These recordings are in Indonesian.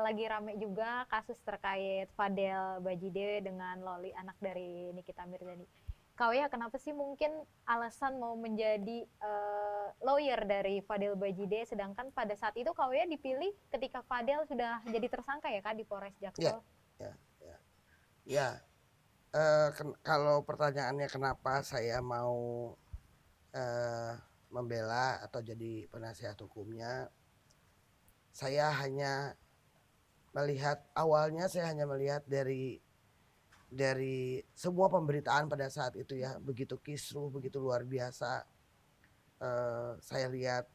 lagi rame juga kasus terkait Fadel Bajide dengan Loli, anak dari Nikita Mirzani. Kak Oya, kenapa sih mungkin alasan mau menjadi lawyer dari Fadel Bajide, sedangkan pada saat itu Kak Oya dipilih ketika Fadel sudah jadi tersangka ya Kak di Polres Ya, Jaksel? ya, ya. Ya, kalau pertanyaannya kenapa saya mau eh, membela atau jadi penasihat hukumnya, saya hanya melihat dari semua pemberitaan pada saat itu ya, begitu kisruh, begitu luar biasa. Saya lihat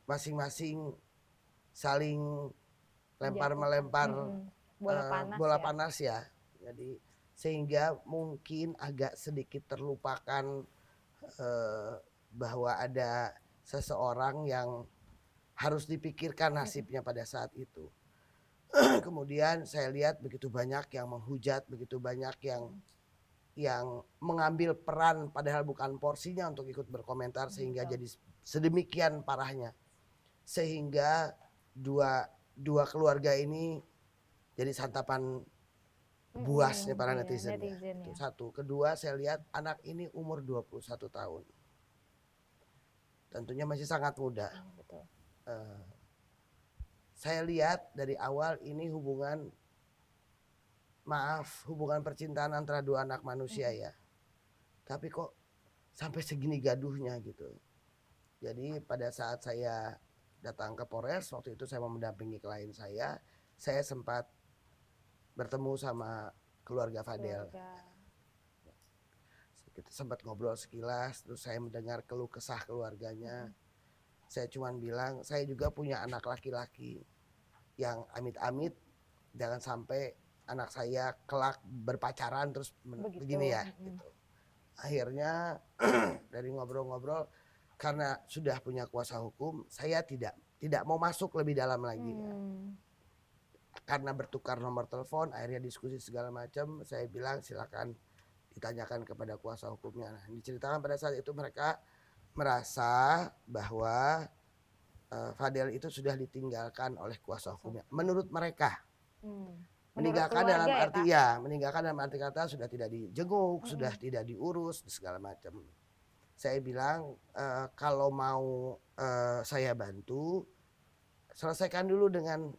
masing-masing saling Menjatuhkan melempar bola panas bola ya. panas ya. Jadi sehingga mungkin agak sedikit terlupakan bahwa ada seseorang yang harus dipikirkan nasibnya pada saat itu. Kemudian saya lihat begitu banyak yang menghujat, begitu banyak yang mengambil peran padahal bukan porsinya untuk ikut berkomentar, sehingga jadi sedemikian parahnya. Sehingga dua keluarga ini jadi santapan buasnya para netizen ya. Itu satu. Kedua, saya lihat anak ini umur 21 tahun. Tentunya masih sangat muda. Betul. Saya lihat dari awal ini hubungan percintaan antara dua anak manusia ya. Tapi kok sampai segini gaduhnya gitu. Jadi pada saat saya datang ke Polres, waktu itu saya mau mendampingi klien saya sempat bertemu sama keluarga Fadel. Kita sempat ngobrol sekilas, terus saya mendengar keluh kesah keluarganya. Saya cuman bilang, saya juga punya anak laki-laki yang amit-amit jangan sampai anak saya kelak berpacaran terus begini ya gitu. Akhirnya dari ngobrol-ngobrol, karena sudah punya kuasa hukum, saya tidak mau masuk lebih dalam lagi ya. Karena bertukar nomor telepon, akhirnya diskusi segala macam, saya bilang silakan ditanyakan kepada kuasa hukumnya. Nah, diceritakan pada saat itu mereka merasa bahwa Fadel itu sudah ditinggalkan oleh kuasa hukumnya. Menurut mereka, meninggalkan dalam arti meninggalkan dalam arti kata sudah tidak dijenguk, sudah tidak diurus segala macam. Saya bilang kalau mau saya bantu, selesaikan dulu dengan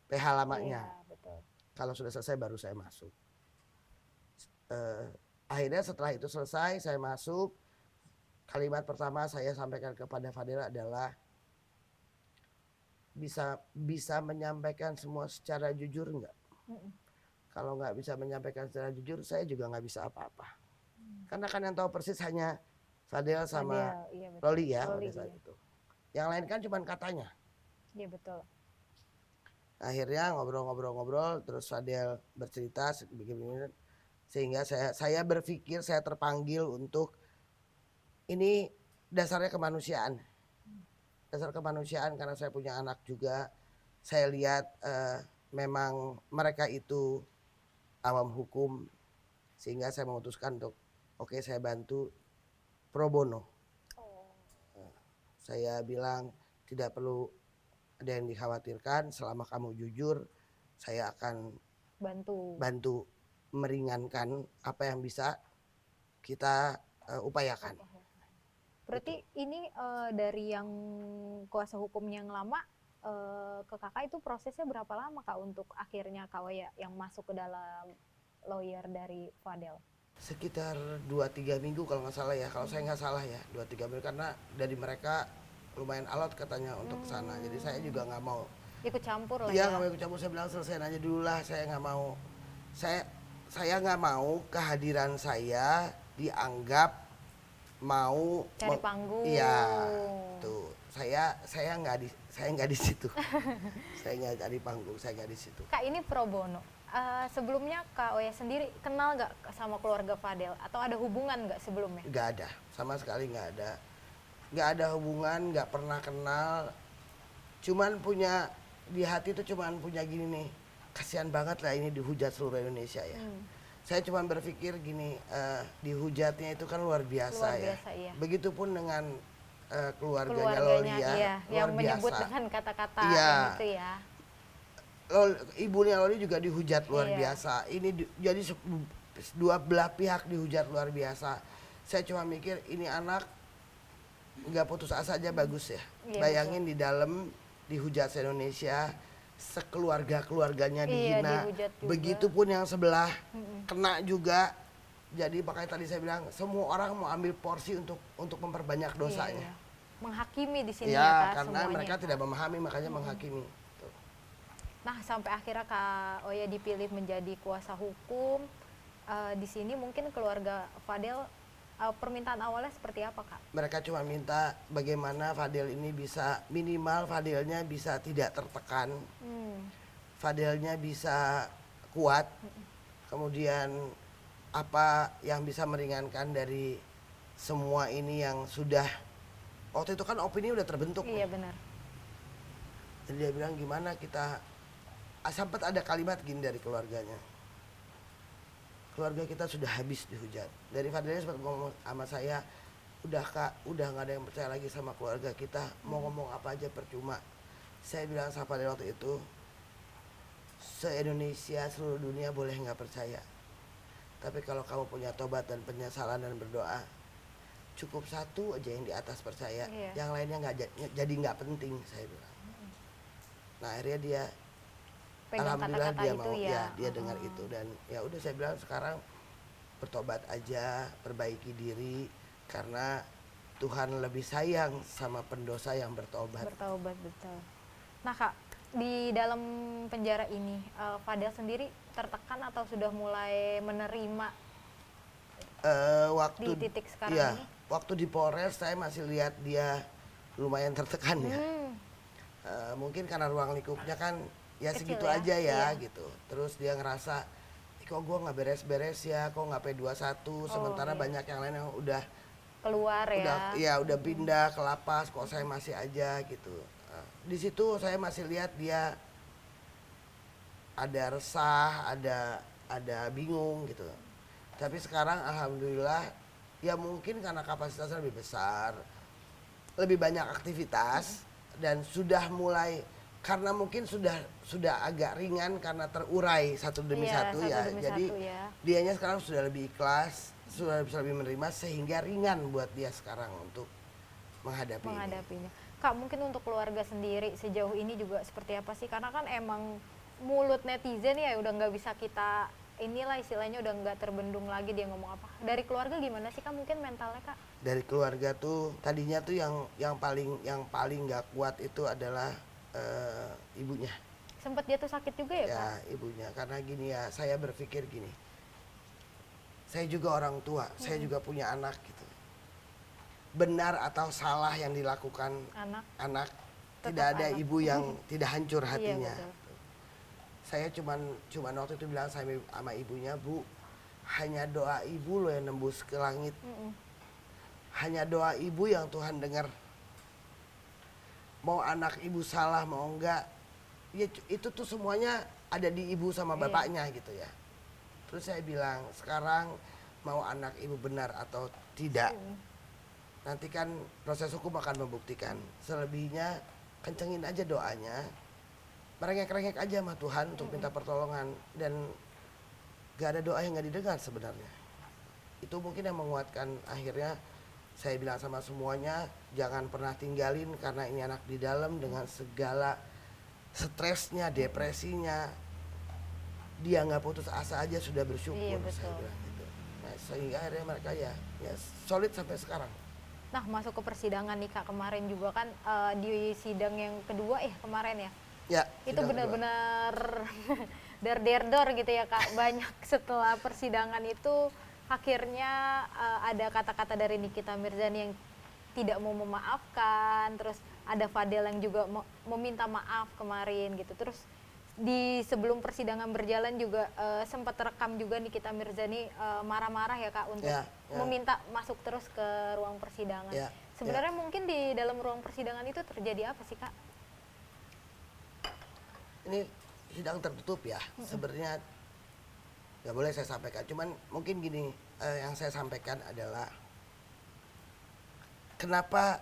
PH lamanya. Kalau sudah selesai baru saya masuk. Akhirnya setelah itu selesai, saya masuk. Kalimat pertama saya sampaikan kepada Fadel adalah bisa menyampaikan semua secara jujur enggak? Kalau nggak bisa menyampaikan secara jujur, saya juga nggak bisa apa-apa. Karena kan yang tahu persis hanya Fadel sama Loli ya pada saat itu. Yang lain kan cuma katanya. Iya betul. Akhirnya ngobrol-ngobrol, terus Fadel bercerita begini, sehingga saya berpikir saya terpanggil untuk ini dasarnya kemanusiaan. Dasar kemanusiaan karena saya punya anak juga. Saya lihat memang mereka itu awam hukum, sehingga saya memutuskan untuk oke, saya bantu pro bono. Saya bilang tidak perlu ada yang dikhawatirkan, selama kamu jujur saya akan bantu meringankan apa yang bisa kita upayakan. Berarti ini dari yang kuasa hukumnya yang lama ke kakak itu prosesnya berapa lama Kak untuk akhirnya Kak Oya yang masuk ke dalam lawyer dari Fadel? Sekitar 2-3 minggu kalau nggak salah ya, kalau saya nggak salah ya 2-3 minggu, karena dari mereka lumayan alot katanya untuk kesana. Jadi saya juga nggak mau ikut campur lah ya. Nggak mau ikut campur, saya bilang selesai aja dulu lah, saya nggak mau. Saya nggak mau kehadiran saya dianggap mau cari panggung. Iya, tuh saya nggak di situ. Saya nggak cari panggung, saya nggak di situ. Kak, ini pro bono. Sebelumnya Kak Oya sendiri kenal nggak sama keluarga Fadel atau ada hubungan nggak sebelumnya? Nggak ada, sama sekali nggak ada hubungan, nggak pernah kenal. Cuman punya di hati tuh cuman punya gini nih, kasihan banget lah ini dihujat seluruh Indonesia ya. Saya cuma berpikir gini, dihujatnya itu kan luar biasa ya. Iya. Begitupun dengan keluarganya Loli ya, iya, yang menyebut dengan kata-kata iya. itu ya. Ibunya Loli juga dihujat luar Iya. biasa. Ini jadi dua belah pihak dihujat luar biasa. Saya cuma mikir ini anak nggak putus asa aja bagus ya. Iya, Bayangin di dalam dihujat se-Indonesia, sekeluarga-keluarganya Iya, dihina. dihujat juga. Begitupun yang sebelah Mm-mm. kena juga. Jadi makanya tadi saya bilang semua orang mau ambil porsi untuk memperbanyak Iya, dosanya. iya. Menghakimi di sini ya, Ya, Kak, karena semuanya. mereka tidak memahami makanya menghakimi. Tuh. Nah, sampai akhirnya Kak Oya dipilih menjadi kuasa hukum. Di sini mungkin keluarga Fadel, permintaan awalnya seperti apa, Kak? Mereka cuma minta bagaimana Fadel ini bisa minimal Fadelnya bisa tidak tertekan, Hmm. Fadelnya bisa kuat, kemudian apa yang bisa meringankan dari semua ini yang sudah waktu itu kan opini udah terbentuk. Iya, benar. Jadi dia bilang gimana kita sempat ada kalimat gini dari keluarganya. Keluarga kita sudah habis dihujat. Dari Fadilnya sempat ngomong sama saya, udah Kak, udah nggak ada yang percaya lagi sama keluarga kita. Mau ngomong apa aja percuma. Saya bilang sama Fadil waktu itu, se-Indonesia seluruh dunia boleh nggak percaya. Tapi kalau kamu punya tobat dan penyesalan dan berdoa, cukup satu aja yang di atas percaya. Iya. Yang lainnya jadi nggak penting, saya bilang. Nah akhirnya dia Pegang alhamdulillah kata-kata dia itu mau ya. dia dengar itu dan ya udah saya bilang sekarang bertobat aja, perbaiki diri karena Tuhan lebih sayang sama pendosa yang bertobat. Bertaubat, betul. Nah, Kak, di dalam penjara ini, Fadel sendiri tertekan atau sudah mulai menerima Waktu di titik sekarang iya, ini? waktu di Polres saya masih lihat dia lumayan tertekan ya. Hmm. Mungkin karena ruang lingkupnya kan ya Kecil segitu ya, aja ya iya. gitu. Terus dia ngerasa kok gue nggak beres-beres ya, kok nggak P21 sementara iya. banyak yang lain yang udah Keluar ya. udah pindah ke lapas, kok saya masih aja gitu. Di situ saya masih lihat dia ada resah, ada bingung gitu. Tapi sekarang alhamdulillah ya mungkin karena kapasitasnya lebih besar, lebih banyak aktivitas dan sudah mulai karena mungkin sudah agak ringan karena terurai satu demi Iya, satu satu ya. demi Jadi satu ya. dianya sekarang sudah lebih ikhlas, sudah bisa lebih menerima sehingga ringan buat dia sekarang untuk menghadapi ini. Menghadapinya. Kak, mungkin untuk keluarga sendiri sejauh ini juga seperti apa sih? Karena kan emang mulut netizen ya udah nggak bisa kita inilah istilahnya udah nggak terbendung lagi dia ngomong apa. Dari keluarga gimana sih Kak mungkin mentalnya Kak? Dari keluarga tuh tadinya tuh yang paling nggak kuat itu adalah ibunya. Sempet dia tuh sakit juga ya Kak? Ya ibunya karena gini ya saya berpikir gini. Saya juga orang tua, saya juga punya anak gitu. Benar atau salah yang dilakukan anak Tetap tidak ada anak. ibu yang tidak hancur Iya, hatinya. betul. Saya cuman waktu itu bilang sama ibunya, Bu, hanya doa ibu loh yang nembus ke langit. Mm-mm. Hanya doa ibu yang Tuhan dengar. Mau anak ibu salah mau enggak, ya itu tuh semuanya ada di ibu sama Iya. bapaknya gitu ya. Terus saya bilang sekarang mau anak ibu benar atau tidak, nanti kan proses hukum akan membuktikan. Selebihnya kencengin aja doanya, merengek-rengek aja sama Tuhan untuk minta pertolongan dan gak ada doa yang gak didengar sebenarnya. Itu mungkin yang menguatkan akhirnya saya bilang sama semuanya jangan pernah tinggalin karena ini anak di dalam dengan segala stresnya, depresinya, dia nggak putus asa aja sudah bersyukur. Iya, Saya betul. bilang gitu. Nah, sehingga akhirnya mereka ya solid sampai sekarang. Nah, masuk ke persidangan nih Kak kemarin juga kan di sidang yang kedua kemarin ya. Ya, Itu sidang kedua. benar-benar der-der-dor gitu ya Kak. Banyak setelah persidangan itu akhirnya ada kata-kata dari Nikita Mirzani yang tidak mau memaafkan, terus ada Fadel yang juga meminta maaf kemarin gitu. Terus di sebelum persidangan berjalan juga sempat rekam juga Nikita Mirzani marah-marah ya Kak untuk meminta masuk terus ke ruang persidangan. Sebenarnya mungkin di dalam ruang persidangan itu terjadi apa sih Kak? Ini sidang tertutup ya, sebenarnya nggak boleh saya sampaikan. Cuman mungkin gini, yang saya sampaikan adalah kenapa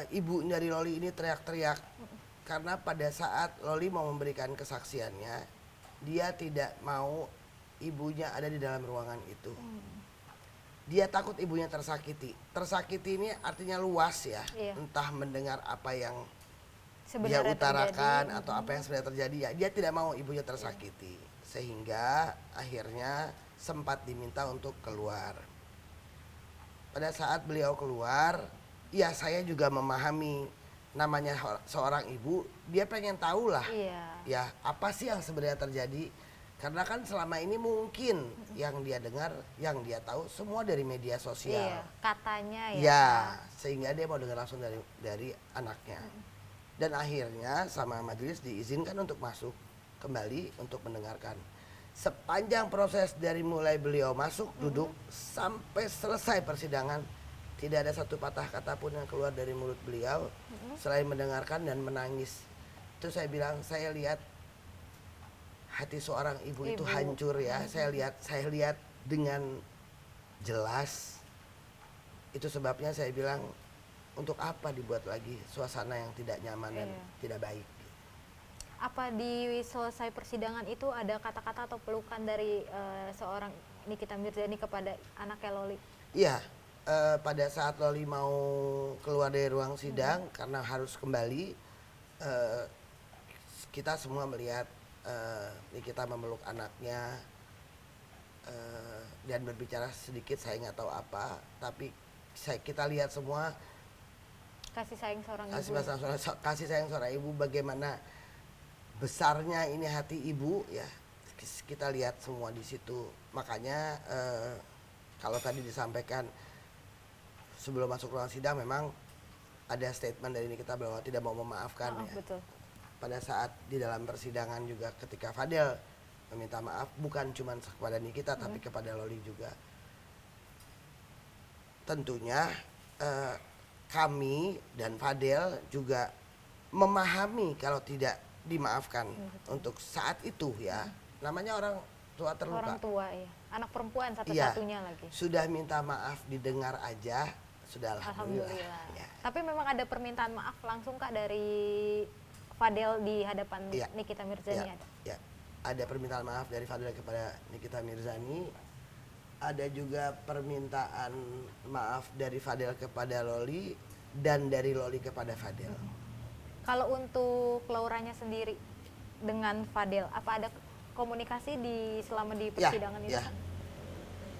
ibu dari Loli ini teriak-teriak karena pada saat Loli mau memberikan kesaksiannya, dia tidak mau ibunya ada di dalam ruangan itu. Dia takut ibunya tersakiti. Tersakiti ini artinya luas ya, Iya. entah mendengar apa yang dia Sebenarnya utarakan terjadi. atau apa yang sebenarnya terjadi, ya dia tidak mau ibunya tersakiti. Sehingga akhirnya sempat diminta untuk keluar. Pada saat beliau keluar, ya saya juga memahami, namanya seorang ibu, dia pengen tahu lah Iya. ya apa sih yang sebenarnya terjadi. Karena kan selama ini mungkin yang dia dengar, yang dia tahu semua dari media sosial. Iya, katanya ya. Ya, Kak. sehingga dia mau dengar langsung dari anaknya. Dan akhirnya sama majelis diizinkan untuk masuk kembali untuk mendengarkan. Sepanjang proses dari mulai beliau masuk duduk sampai selesai persidangan, tidak ada satu patah kata pun yang keluar dari mulut beliau selain mendengarkan dan menangis. Itu saya bilang, saya lihat hati seorang ibu itu hancur ya. Saya lihat dengan jelas. Itu sebabnya saya bilang, untuk apa dibuat lagi suasana yang tidak nyaman dan tidak baik. Apa di selesai persidangan itu ada kata-kata atau pelukan dari seorang Nikita Mirzani kepada anaknya Loli? Iya, pada saat Loli mau keluar dari ruang sidang karena harus kembali, kita semua melihat Nikita memeluk anaknya dan berbicara sedikit, saya nggak tahu apa, tapi kita lihat semua Kasih sayang seorang ibu. kasih sayang seorang ibu, bagaimana besarnya ini hati ibu ya, kita lihat semua di situ. Makanya kalau tadi disampaikan sebelum masuk ruang sidang, memang ada statement dari Nikita bahwa tidak mau memaafkan ya. Betul. Pada saat di dalam persidangan juga ketika Fadel meminta maaf, bukan cuma kepada Nikita tapi kepada Loli juga. Tentunya kami dan Fadel juga memahami kalau tidak dimaafkan untuk saat itu ya. Namanya orang tua terluka. Orang tua ya. Anak perempuan satu-satunya lagi. Sudah minta maaf didengar aja, sudah alhamdulillah. Ya. Tapi memang ada permintaan maaf langsung Kak dari Fadel di hadapan Nikita Mirzani ada? Ya, ada permintaan maaf dari Fadel kepada Nikita Mirzani. Ada juga permintaan maaf dari Fadel kepada Loli dan dari Loli kepada Fadel. Kalau untuk Lauranya sendiri dengan Fadel, apa ada komunikasi selama di persidangan itu? Ya,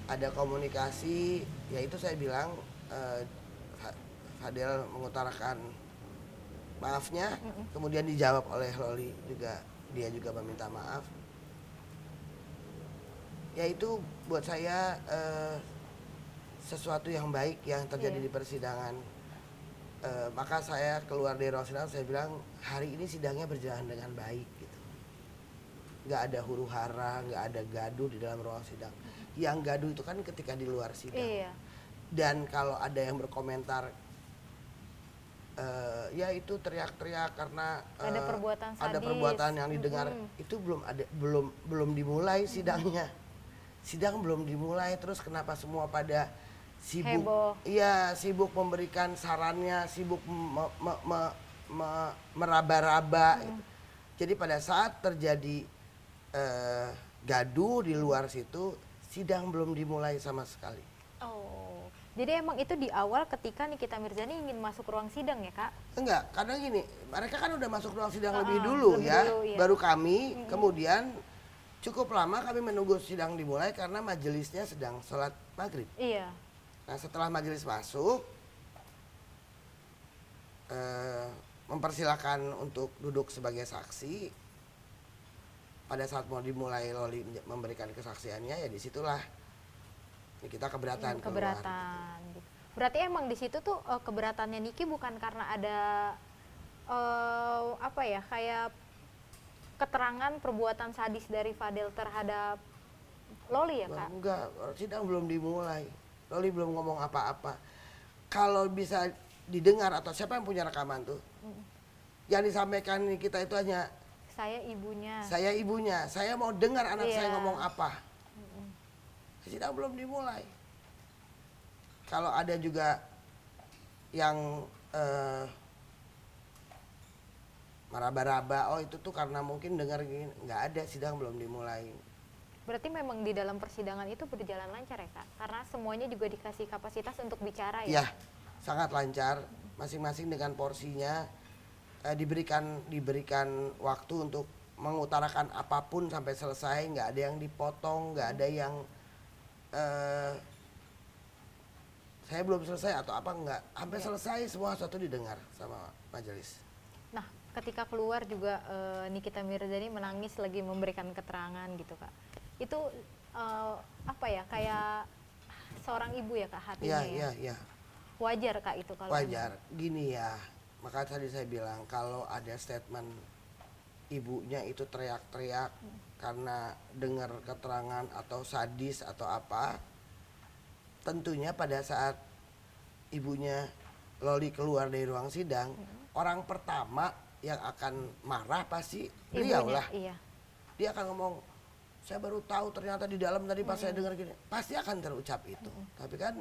ada komunikasi, ya itu saya bilang Fadel mengutarakan maafnya, kemudian dijawab oleh Loli juga, dia juga meminta maaf. Ya itu buat saya sesuatu yang baik yang terjadi di persidangan. Maka saya keluar dari ruang sidang, saya bilang hari ini sidangnya berjalan dengan baik gitu. Nggak ada huru hara, nggak ada gaduh di dalam ruang sidang. Yang gaduh itu kan ketika di luar sidang. Iya. Dan kalau ada yang berkomentar, ya itu teriak-teriak karena ada perbuatan sadis. Ada perbuatan yang didengar, itu belum dimulai sidangnya. Sidang belum dimulai, terus kenapa semua pada sibuk? Heboh. Iya, sibuk memberikan sarannya, sibuk meraba-raba. Gitu. Jadi pada saat terjadi gaduh di luar situ, sidang belum dimulai sama sekali. Oh, jadi emang itu di awal ketika Nikita Mirzani ingin masuk ruang sidang ya Kak? Enggak, kadang gini, mereka kan udah masuk ruang sidang lebih dulu ya, baru kami, kemudian cukup lama kami menunggu sidang dimulai karena majelisnya sedang sholat maghrib. Iya. Nah setelah majelis masuk, mempersilahkan untuk duduk sebagai saksi. Pada saat mau dimulai Loli memberikan kesaksiannya, ya disitulah kita keberatan. Keberatan. Gitu. Berarti emang di situ tuh keberatannya Niki bukan karena ada apa ya, kayak keterangan perbuatan sadis dari Fadel terhadap Loli ya Kak? Enggak, sidang belum dimulai. Loli belum ngomong apa-apa. Kalau bisa didengar atau siapa yang punya rekaman tuh, yang disampaikan kita itu hanya saya ibunya. Saya ibunya, saya mau dengar anak saya ngomong apa. Sidang belum dimulai. Kalau ada juga yang meraba-raba, oh itu tuh karena mungkin dengar gini, nggak ada, sidang belum dimulai. Berarti memang di dalam persidangan itu berjalan lancar ya Kak? Karena semuanya juga dikasih kapasitas untuk bicara ya? Ya, sangat lancar, masing-masing dengan porsinya, diberikan waktu untuk mengutarakan apapun sampai selesai, nggak ada yang dipotong, nggak ada yang eh, saya belum selesai atau apa, nggak, sampai selesai semua sesuatu didengar sama majelis. Nah, ketika keluar juga Nikita Mirzani menangis lagi memberikan keterangan gitu Kak. Itu apa ya, kayak seorang ibu ya Kak hatinya ya? Iya. Wajar Kak itu kalau Wajar, gini ya, maka tadi saya bilang kalau ada statement ibunya itu teriak-teriak karena dengar keterangan atau sadis atau apa, tentunya pada saat ibunya Loli keluar dari ruang sidang, orang pertama yang akan marah pasti beliau ibunya, lah. iya. Dia akan ngomong, saya baru tahu ternyata di dalam tadi pas saya dengar gini, pasti akan terucap itu. Tapi kan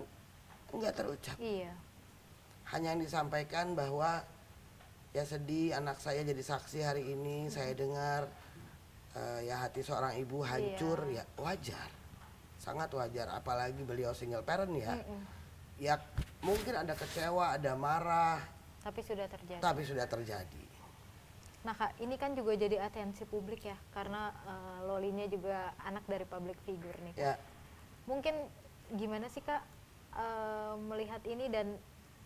enggak terucap. Iya. Hanya yang disampaikan bahwa ya sedih anak saya jadi saksi hari ini, saya dengar ya hati seorang ibu hancur, ya wajar, sangat wajar, apalagi beliau single parent ya. Ya mungkin ada kecewa, ada marah, Tapi sudah terjadi. tapi sudah terjadi. Nah Kak, ini kan juga jadi atensi publik ya, karena Lolinya juga anak dari public figure nih Kak. Ya, Mungkin gimana sih Kak melihat ini dan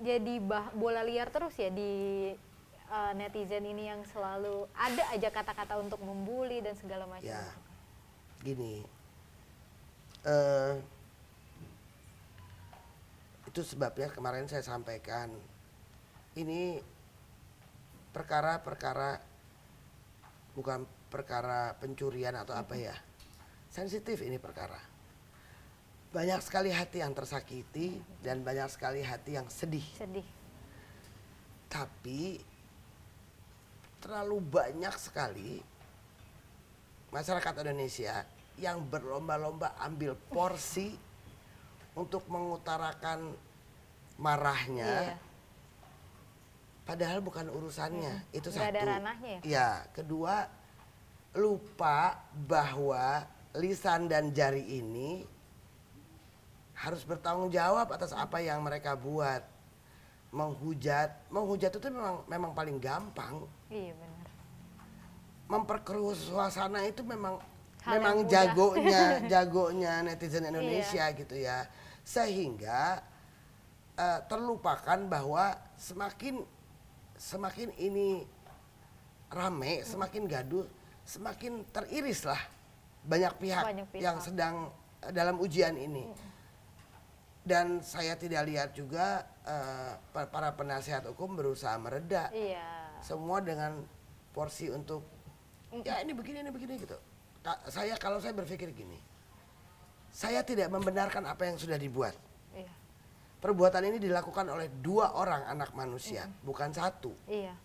jadi bola liar terus ya di netizen ini yang selalu ada aja kata-kata untuk membuli dan segala macam. ya, gitu. gini, itu sebabnya kemarin saya sampaikan, ini perkara-perkara bukan perkara pencurian atau apa ya, sensitif ini perkara. Banyak sekali hati yang tersakiti dan banyak sekali hati yang sedih. Sedih. Tapi terlalu banyak sekali masyarakat Indonesia yang berlomba-lomba ambil porsi untuk mengutarakan marahnya, Iya. padahal bukan urusannya. Itu Nggak satu. ada ranahnya ya? Ya, kedua, lupa bahwa lisan dan jari ini harus bertanggung jawab atas apa yang mereka buat. Menghujat itu memang paling gampang. Iya benar. Memperkeruh suasana itu memang Hal yang mudah. jagonya netizen Indonesia gitu ya. Sehingga terlupakan bahwa semakin ini rame, semakin gaduh, semakin teriris lah banyak pihak yang sedang dalam ujian ini. Dan saya tidak lihat juga para penasihat hukum berusaha mereda. Iya. Semua dengan porsi untuk ya ini begini gitu. Kalau saya berpikir gini, saya tidak membenarkan apa yang sudah dibuat. Iya. Perbuatan ini dilakukan oleh 2 orang anak manusia, bukan 1. Iya.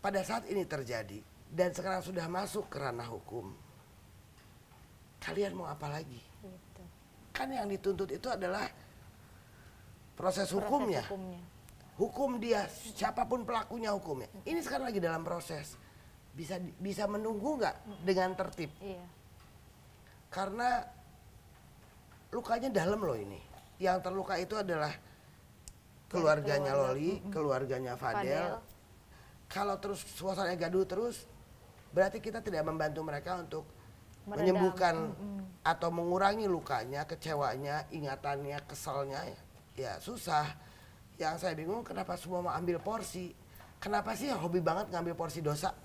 Pada saat ini terjadi dan sekarang sudah masuk ke ranah hukum, kalian mau apa lagi? Gitu. Kan yang dituntut itu adalah proses hukumnya. Hukum dia, siapapun pelakunya hukumnya. Ini sekarang lagi dalam proses. Bisa menunggu nggak dengan tertib? Iya. Karena lukanya dalam loh ini. Yang terluka itu adalah keluarganya Loli, keluarganya Fadel. Kalau terus suasananya gaduh terus, berarti kita tidak membantu mereka untuk menyembuhkan atau mengurangi lukanya, kecewanya, ingatannya, keselnya. Ya susah. Yang saya bingung kenapa semua mau ambil porsi. Kenapa sih hobi banget ngambil porsi dosa?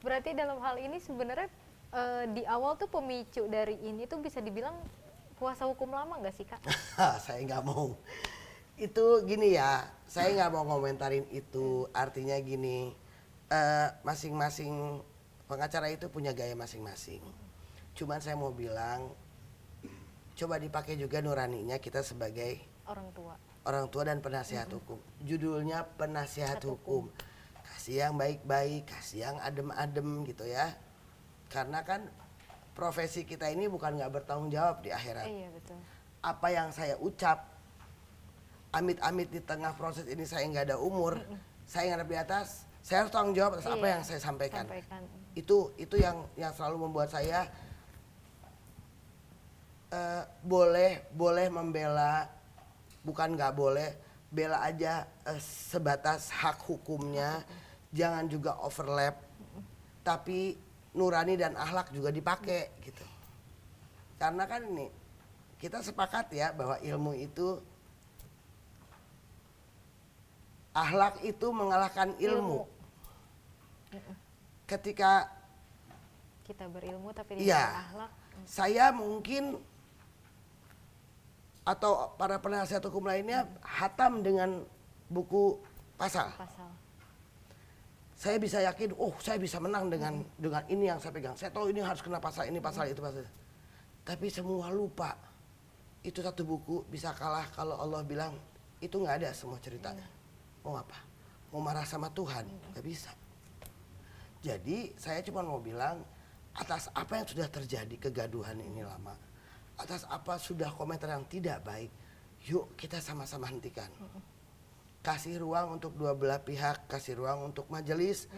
Berarti dalam hal ini sebenarnya di awal tuh pemicu dari ini tuh bisa dibilang kuasa hukum lama nggak sih Kak? Saya nggak mau. Itu gini ya, saya nggak mau ngomentarin itu. Artinya gini, masing-masing pengacara itu punya gaya masing-masing. Cuman saya mau bilang, coba dipakai juga nuraninya kita sebagai orang tua dan penasihat hukum. Judulnya penasihat hukum. Kasih yang baik-baik, kasih yang adem-adem gitu ya. Karena kan profesi kita ini bukan nggak bertanggung jawab di akhirat. Iya betul. Apa yang saya ucap amit-amit di tengah proses ini saya nggak ada umur, saya ngadep di atas, saya harus tanggung jawab atas apa Iya, yang saya sampaikan. sampaikan. Itu yang selalu membuat saya boleh membela, bukan nggak boleh, bela aja sebatas hak hukumnya, jangan juga overlap, tapi nurani dan akhlak juga dipakai gitu. Karena kan ini kita sepakat ya bahwa ilmu itu, akhlak itu mengalahkan ilmu. Ketika Kita berilmu tapi tidak iya, berakhlak. saya mungkin atau para penasihat hukum lainnya hatam dengan buku pasal. Pasal. Saya bisa yakin, oh saya bisa menang dengan ini yang saya pegang. Saya tahu ini harus kena pasal ini, pasal itu, pasal. Tapi semua lupa. Itu satu buku bisa kalah kalau Allah bilang itu nggak ada semua ceritanya. Mau apa? Mau marah sama Tuhan? Nggak bisa. Jadi saya cuma mau bilang atas apa yang sudah terjadi kegaduhan ini lama, atas apa sudah komentar yang tidak baik, yuk kita sama-sama hentikan. Kasih ruang untuk dua belah pihak, kasih ruang untuk majelis,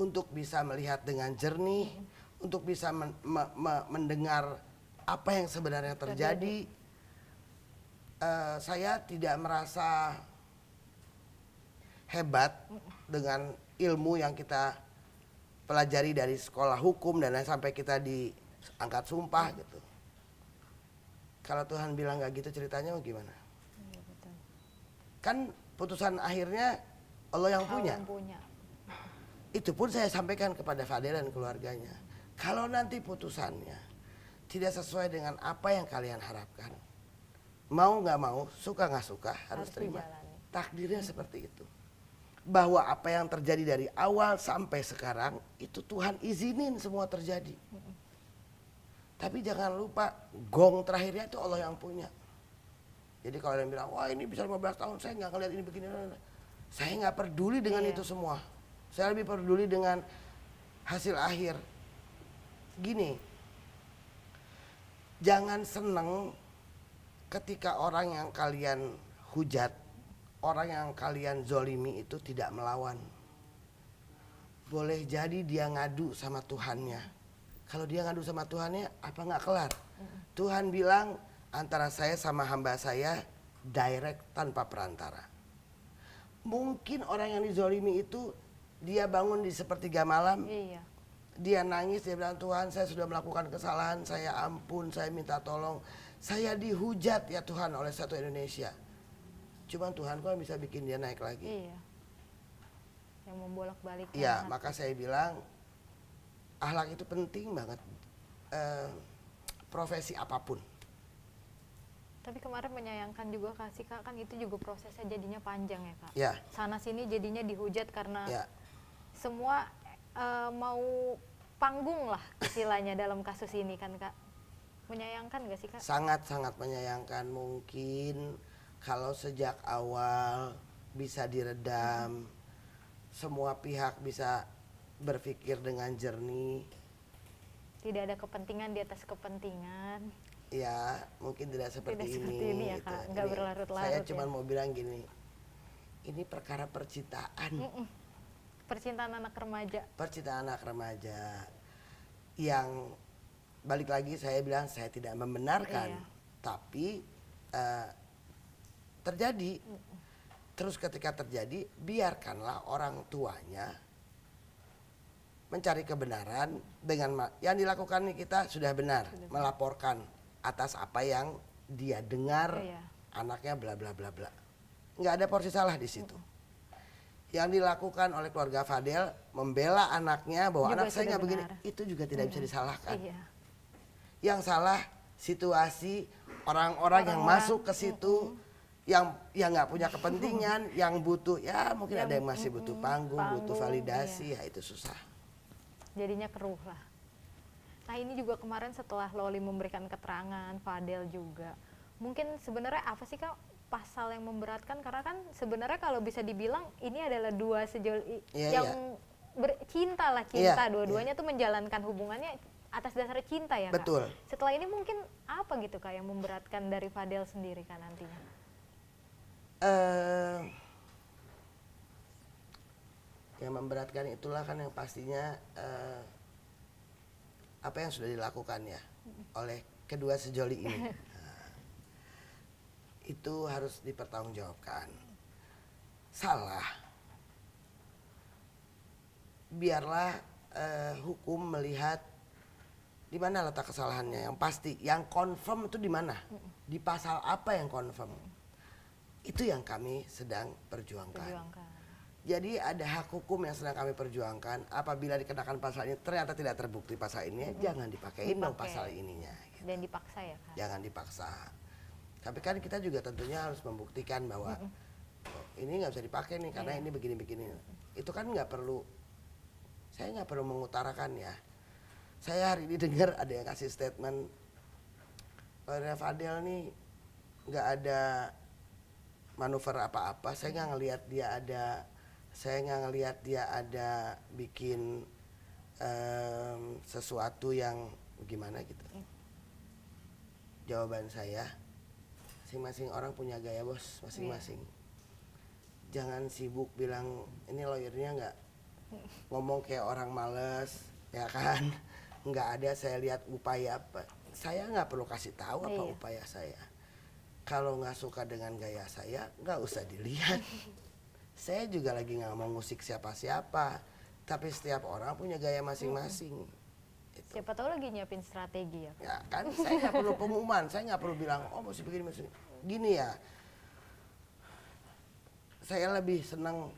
untuk bisa melihat dengan jernih, untuk bisa mendengar apa yang sebenarnya terjadi. Saya tidak merasa hebat dengan ilmu yang kita pelajari dari sekolah hukum dan lain sampai kita diangkat sumpah gitu. Kalau Tuhan bilang nggak gitu ceritanya mau gimana? Iya, betul. Kan putusan akhirnya Allah yang punya. Allah yang punya. Itu pun saya sampaikan kepada Fadel dan keluarganya. Kalau nanti putusannya tidak sesuai dengan apa yang kalian harapkan, mau nggak mau, suka nggak suka harus terima. Dijalani. Takdirnya seperti itu. Bahwa apa yang terjadi dari awal sampai sekarang itu Tuhan izinin semua terjadi. Tapi jangan lupa gong terakhirnya itu Allah yang punya. Jadi kalau ada yang bilang, wah ini bisa 15 tahun saya nggak ngeliat ini begini. Saya nggak peduli dengan itu semua. Saya lebih peduli dengan hasil akhir. Gini, jangan seneng ketika orang yang kalian hujat, orang yang kalian zolimi itu tidak melawan. Boleh jadi dia ngadu sama Tuhannya. Kalau dia ngadu sama Tuhannya, apa nggak kelar? Tuhan bilang antara saya sama hamba saya direct tanpa perantara. Mungkin orang yang dizolimi itu dia bangun di sepertiga malam, Iya. dia nangis, dia bilang Tuhan saya sudah melakukan kesalahan, saya ampun, saya minta tolong. Saya dihujat ya Tuhan oleh satu Indonesia. Cuman Tuhan kok bisa bikin dia naik lagi. Iya. Yang membolak-balik. Iya, maka saya bilang akhlak itu penting banget. Profesi apapun. Tapi kemarin menyayangkan juga kasih Kak, kan itu juga prosesnya jadinya panjang ya Kak. Ya. Sana sini jadinya dihujat karena Ya. semua mau panggung lah istilahnya dalam kasus ini kan Kak. Menyayangkan gak sih Kak? Sangat-sangat menyayangkan. Mungkin kalau sejak awal bisa diredam, semua pihak bisa berpikir dengan jernih. Tidak ada kepentingan di atas kepentingan. Ya, mungkin tidak seperti Tidak ini. seperti ini ya, gitu. Kak. Nggak Ini berlarut-larut Saya ya. cuma mau bilang gini, ini perkara percintaan. Percintaan anak remaja. Percintaan anak remaja. Yang balik lagi saya bilang saya tidak membenarkan. Iya. Tapi terjadi. Terus ketika terjadi, biarkanlah orang tuanya mencari kebenaran dengan yang dilakukan kita sudah benar, melaporkan atas apa yang dia dengar, Iya. anaknya bla bla bla bla. Nggak ada porsi salah di situ. Yang dilakukan oleh keluarga Fadel membela anaknya bahwa Juga anak saya sudah nggak begini, benar. itu juga tidak bisa disalahkan. Iya. Yang salah situasi orang-orang yang masuk ke situ, yang nggak punya kepentingan, yang butuh, ya mungkin ada yang masih butuh panggung, butuh validasi, ya itu susah. Jadinya keruh lah. Nah ini juga kemarin setelah Loli memberikan keterangan, Fadel juga. Mungkin sebenarnya apa sih Kak pasal yang memberatkan? Karena kan sebenarnya kalau bisa dibilang ini adalah dua sejoli yang cinta lah, cinta. Dua-duanya tuh menjalankan hubungannya atas dasar cinta ya Kak? Betul. Setelah ini mungkin apa gitu Kak yang memberatkan dari Fadel sendiri kan nantinya? eh yang memberatkan itulah kan yang pastinya apa yang sudah dilakukan ya oleh kedua sejoli ini. Nah, itu harus dipertanggungjawabkan. Salah, biarlah hukum melihat di mana letak kesalahannya yang pasti, yang confirm itu di mana, di pasal apa yang confirm. Itu yang kami sedang perjuangkan. Jadi ada hak hukum yang sedang kami perjuangkan. Apabila dikenakan pasal ini ternyata tidak terbukti pasal ini, jangan dipakein dong pasal ininya. Gitu. Dan dipaksa ya Kak? Jangan dipaksa. Tapi kan kita juga tentunya harus membuktikan bahwa oh, ini nggak bisa dipakai nih karena ini begini-begini. Itu kan nggak perlu, saya nggak perlu mengutarakan ya. Saya hari ini dengar ada yang kasih statement, Lawyer Fadel nih nggak ada manuver apa-apa. Saya nggak ngelihat dia ada bikin sesuatu yang gimana gitu. Jawaban saya, masing-masing orang punya gaya bos, masing-masing. Jangan sibuk bilang ini lawyernya nggak ngomong kayak orang males, ya kan? Nggak ada saya lihat upaya apa. Saya nggak perlu kasih tahu apa upaya saya. Kalau nggak suka dengan gaya saya, nggak usah dilihat. Saya juga lagi nggak mau musik siapa-siapa, tapi setiap orang punya gaya masing-masing. Gitu. Siapa tahu lagi nyiapin strategi ya. Ya kan, saya nggak perlu pengumuman, saya nggak perlu bilang, oh mesti begini, mesti gini ya. Saya lebih senang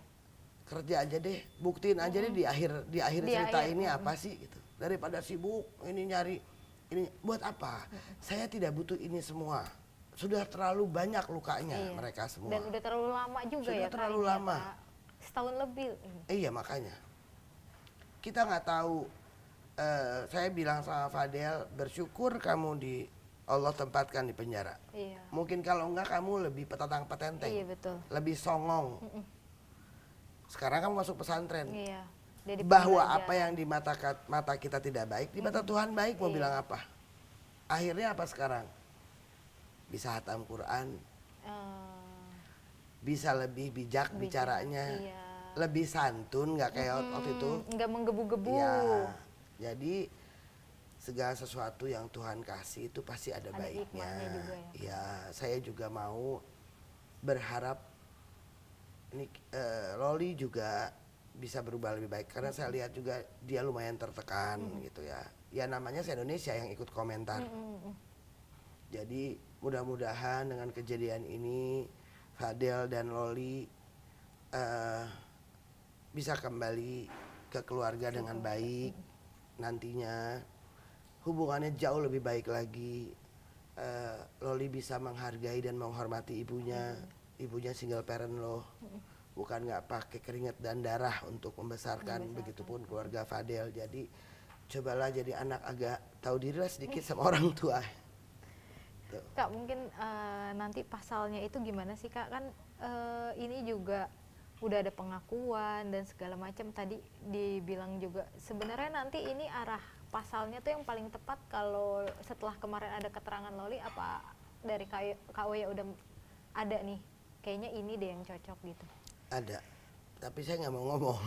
kerja aja deh, buktiin aja deh di akhir cerita ini apa sih gitu. Daripada sibuk ini nyari ini buat apa? Saya tidak butuh ini semua. Sudah terlalu banyak lukanya mereka semua. Dan udah terlalu lama juga sudah ya. Sudah terlalu lama. Setahun lebih. Iya makanya. Kita nggak tahu. Saya bilang sama Fadel, bersyukur kamu Allah tempatkan di penjara. Iya. Mungkin kalau enggak kamu lebih petatang petenteng. Iya betul. Lebih songong. Sekarang kamu masuk pesantren. Iya. Bahwa apa yang di mata kita tidak baik, di mata Tuhan baik, mau bilang apa? Akhirnya apa sekarang? Bisa hatam Quran, bisa lebih bijak bicaranya, lebih santun, nggak kayak waktu itu, nggak menggebu-gebu. Ya, jadi segala sesuatu yang Tuhan kasih itu pasti ada baiknya. Juga ya, saya juga mau berharap ini Loli juga bisa berubah lebih baik karena saya lihat juga dia lumayan tertekan gitu ya. Ya namanya se-Indonesia yang ikut komentar. Jadi mudah-mudahan dengan kejadian ini Fadel dan Loli bisa kembali ke keluarga dengan baik nantinya, hubungannya jauh lebih baik lagi. Loli bisa menghargai dan menghormati ibunya. Ibunya single parent loh, bukan nggak pakai keringat dan darah untuk membesarkan. Begitupun keluarga Fadel. Jadi cobalah jadi anak agak tahu diri lah sedikit sama orang tua. Kak mungkin nanti pasalnya itu gimana sih Kak, kan ini juga udah ada pengakuan dan segala macam, tadi dibilang juga sebenarnya nanti ini arah pasalnya tuh yang paling tepat kalau setelah kemarin ada keterangan Loli, apa dari KW ya udah ada nih kayaknya ini deh yang cocok gitu? Ada, tapi saya nggak mau ngomong.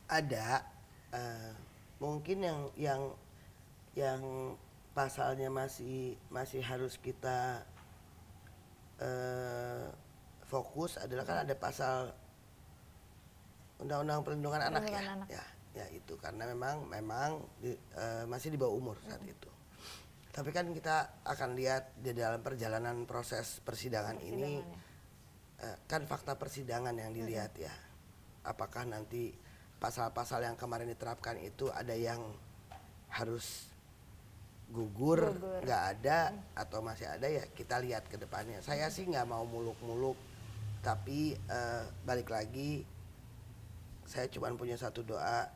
Ada mungkin yang pasalnya masih harus kita fokus adalah kan ada pasal Undang-Undang Perlindungan Anak ya. Ya itu karena memang masih di bawah umur saat itu. Tapi kan kita akan lihat di dalam perjalanan proses persidangan ini kan fakta persidangan yang dilihat ya. Apakah nanti pasal-pasal yang kemarin diterapkan itu ada yang harus gugur, nggak ada atau masih ada, ya kita lihat ke depannya. Saya sih nggak mau muluk-muluk, tapi balik lagi saya cuma punya satu doa.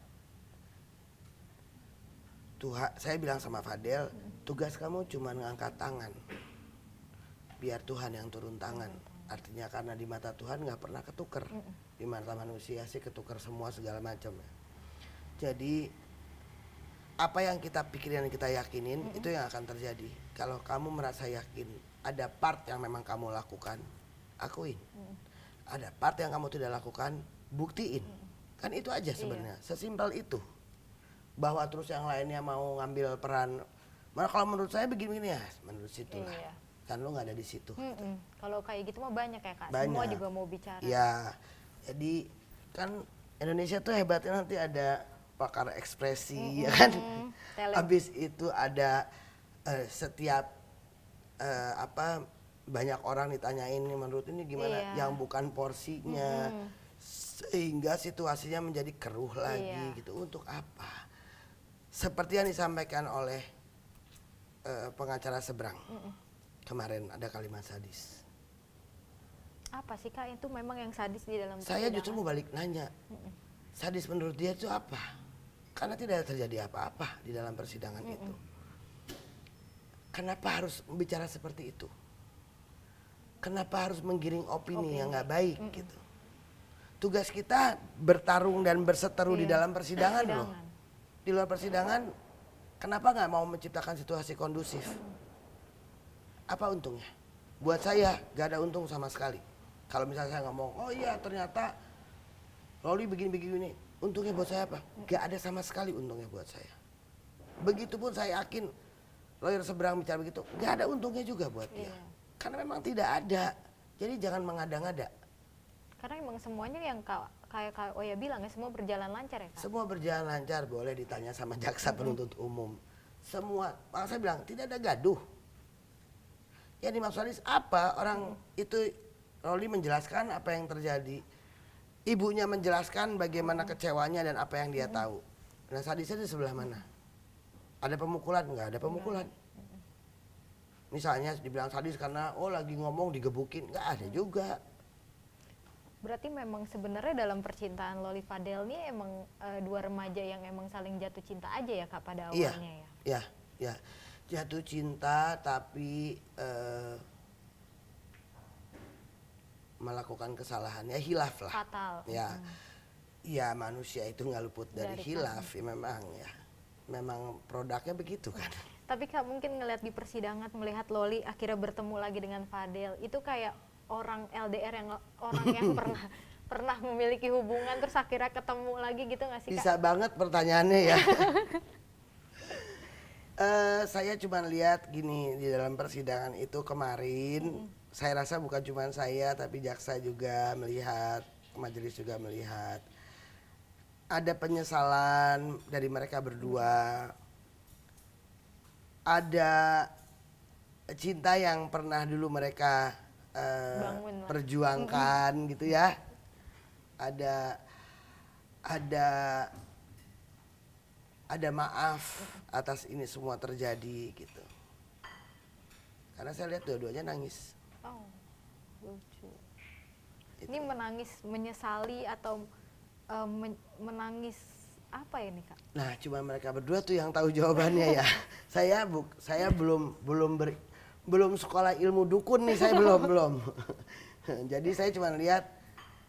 Tuhan, saya bilang sama Fadel, tugas kamu cuma ngangkat tangan, biar Tuhan yang turun tangan. Artinya karena di mata Tuhan nggak pernah ketuker, di mata manusia sih ketuker semua segala macam. Jadi apa yang kita pikirin, yang kita yakinin, itu yang akan terjadi. Kalau kamu merasa yakin ada part yang memang kamu lakukan, akuin. Ada part yang kamu tidak lakukan, buktiin. Kan itu aja sebenarnya, sesimpel itu. Bahwa terus yang lainnya mau ngambil peran, malah kalau menurut saya begini ya, menurut situlah. Iya. Kan lu nggak ada di situ. Kalau kayak gitu mah banyak ya Kak, Banyak. semua juga mau bicara. Ya, jadi kan Indonesia tuh hebatnya nanti ada pakar ekspresi, ya kan. Talent. Habis itu ada setiap banyak orang ditanyain nih menurut ini gimana, Iya. yang bukan porsinya, sehingga situasinya menjadi keruh lagi Iya. gitu. Untuk apa? Seperti yang disampaikan oleh pengacara seberang kemarin, ada kalimat sadis. Apa sih Kak itu memang yang sadis di dalam Saya justru persidangan? mau balik nanya, sadis menurut dia itu apa? Karena tidak terjadi apa-apa di dalam persidangan itu. Kenapa harus bicara seperti itu? Kenapa harus menggiring opini yang nggak baik gitu? Tugas kita bertarung dan berseteru di dalam persidangan loh. Di luar persidangan, kenapa nggak mau menciptakan situasi kondusif? Apa untungnya? Buat saya gak ada untung sama sekali. Kalau misalnya saya ngomong, oh iya ternyata Loli begini-begini, untungnya buat saya apa? Gak ada sama sekali untungnya buat saya. Begitupun saya yakin lawyer seberang bicara begitu, gak ada untungnya juga buat dia. Karena memang tidak ada. Jadi jangan mengada-ngada. Karena emang semuanya yang kayak Kak Oya bilang ya, semua berjalan lancar ya Kak? Semua berjalan lancar, boleh ditanya sama jaksa penuntut umum. Semua, makanya saya bilang tidak ada gaduh. Yang dimaksud sadis apa? Orang itu Loli menjelaskan apa yang terjadi. Ibunya menjelaskan bagaimana kecewanya dan apa yang dia tahu. Nah sadisnya di sebelah mana? Ada pemukulan? Nggak ada pemukulan. Misalnya dibilang sadis karena oh lagi ngomong digebukin, nggak ada juga. Berarti memang sebenarnya dalam percintaan Loli Fadel nih emang dua remaja yang emang saling jatuh cinta aja ya Kak pada awalnya ya? Iya. Jatuh cinta tapi melakukan kesalahan, ya hilaf lah. Fatal. Ya manusia itu nggak luput dari hilaf, ya memang ya. Memang produknya begitu kan. Tapi Kak mungkin ngelihat di persidangan, melihat Loli akhirnya bertemu lagi dengan Fadel, itu kayak orang LDR yang orang yang pernah memiliki hubungan terus akhirnya ketemu lagi gitu nggak sih Kak? Bisa banget pertanyaannya ya. Saya cuma lihat gini di dalam persidangan itu kemarin, saya rasa bukan cuma saya tapi jaksa juga melihat, majelis juga melihat. Ada penyesalan dari mereka berdua. Ada cinta yang pernah dulu mereka perjuangkan gitu ya. Ada maaf atas ini semua terjadi gitu. Karena saya lihat dua-duanya nangis. Oh, lucu. Ini menangis menyesali atau menangis apa ya nih Kak? Nah, cuma mereka berdua tuh yang tahu jawabannya ya. Saya belum sekolah ilmu dukun nih, saya belum. Jadi saya cuma lihat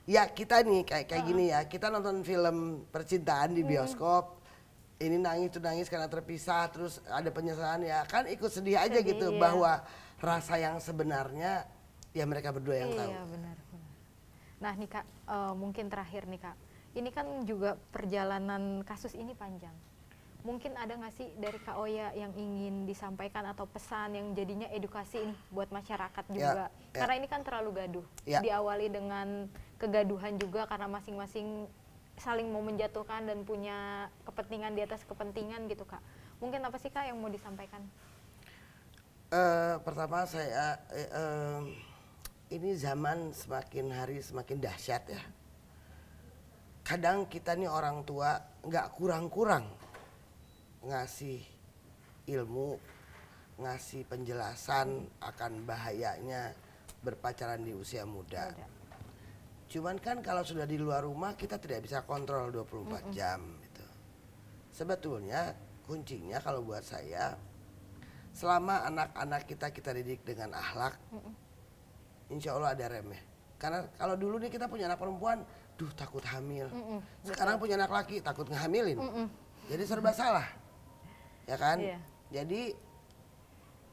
ya kita nih kayak gini ya. Kita nonton film percintaan di bioskop. Ini nangis tuh nangis karena terpisah, terus ada penyesalan ya kan ikut sedih aja gitu iya. bahwa rasa yang sebenarnya ya mereka berdua yang tahu. Iya benar. Nah nih Kak, mungkin terakhir nih Kak, ini kan juga perjalanan kasus ini panjang. Mungkin ada nggak sih dari Kak Oya yang ingin disampaikan atau pesan yang jadinya edukasi nih buat masyarakat juga? Karena ini kan terlalu gaduh. Diawali dengan kegaduhan juga karena masing-masing saling mau menjatuhkan dan punya kepentingan di atas kepentingan gitu Kak. Mungkin apa sih Kak yang mau disampaikan? Pertama saya ini zaman semakin hari semakin dahsyat ya. Kadang kita nih orang tua nggak kurang-kurang ngasih ilmu, ngasih penjelasan akan bahayanya berpacaran di usia muda. Cuman kan kalau sudah di luar rumah kita tidak bisa kontrol 24 jam gitu. Sebetulnya kuncinya kalau buat saya, selama anak-anak kita didik dengan akhlak, insya Allah ada remnya. Karena kalau dulu nih kita punya anak perempuan, duh takut hamil. Sekarang punya anak laki takut ngehamilin. Jadi serba salah, ya kan? Jadi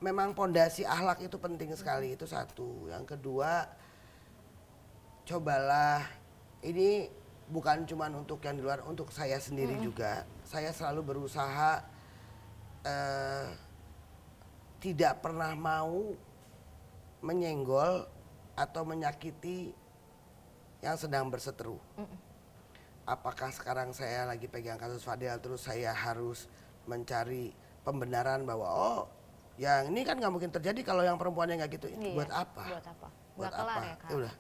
memang pondasi akhlak itu penting sekali, itu satu. Yang kedua, cobalah, ini bukan cuma untuk yang di luar, untuk saya sendiri juga. Saya selalu berusaha tidak pernah mau menyenggol atau menyakiti yang sedang berseteru. Apakah sekarang saya lagi pegang kasus Fadel terus saya harus mencari pembenaran bahwa oh yang ini kan nggak mungkin terjadi kalau yang perempuannya nggak gitu. Iya, Buat apa? buat apa? Buat Nggak kelar apa? ya, Kak? Ya udah,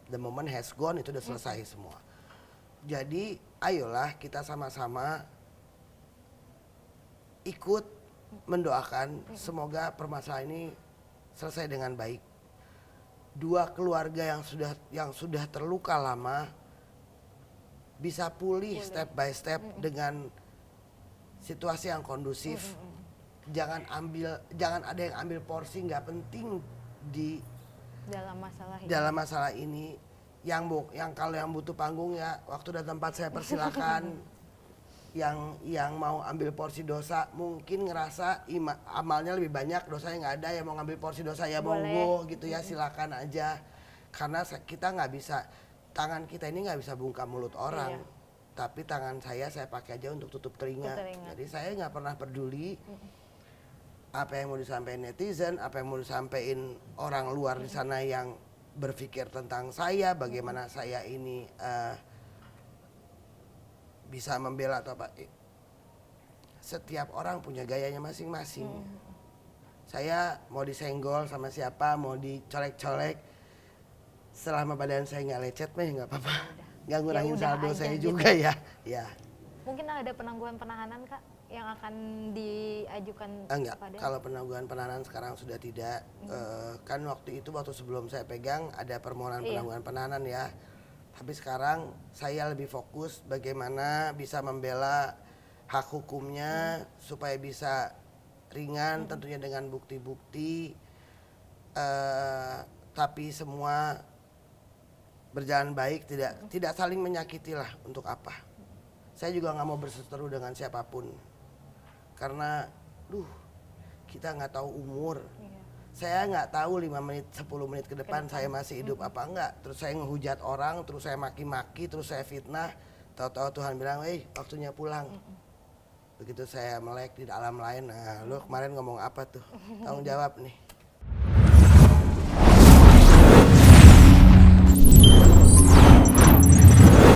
the moment has gone, itu udah selesai semua. Jadi ayolah kita sama-sama ikut mendoakan semoga permasalahan ini selesai dengan baik. Dua keluarga yang sudah terluka lama bisa pulih step by step dengan situasi yang kondusif. Jangan ada yang ambil porsi nggak penting di dalam masalah ini. Yang kalau yang butuh panggung ya waktu dan tempat saya persilakan. yang mau ambil porsi dosa mungkin ngerasa amalnya lebih banyak, dosanya nggak ada, yang mau ngambil porsi dosa ya monggo gitu ya, silakan aja. Karena kita nggak bisa, tangan kita ini nggak bisa bungkam mulut orang. Tapi tangan saya pakai aja untuk tutup telinga. Jadi saya nggak pernah peduli apa yang mau disampaikan netizen, apa yang mau disampaikan orang luar di sana yang berpikir tentang saya, bagaimana saya ini bisa membela atau apa. Setiap orang punya gayanya masing-masing. Saya mau disenggol sama siapa, mau dicolek-colek, selama badan saya nggak lecet mah nggak apa-apa. Nggak ngurangin saldo saya gitu juga ya. Mungkin ada penangguhan penahanan, Kak, yang akan diajukan enggak, kepada kalau penangguhan penahanan sekarang sudah tidak. Kan waktu sebelum saya pegang ada permohonan penangguhan penahanan ya. Tapi sekarang saya lebih fokus bagaimana bisa membela hak hukumnya supaya bisa ringan, tentunya dengan bukti-bukti. Tapi semua berjalan baik, tidak saling menyakiti lah, untuk apa. Saya juga nggak mau berseteru dengan siapapun. Karena kita nggak tahu umur. Saya nggak tahu 5 menit, 10 menit ke depan saya masih hidup apa enggak. Terus saya ngehujat orang, terus saya maki-maki, terus saya fitnah. Tahu-tahu Tuhan bilang, waktunya pulang. Begitu saya melek di alam lain, nah lu kemarin ngomong apa tuh? Tanggung jawab nih.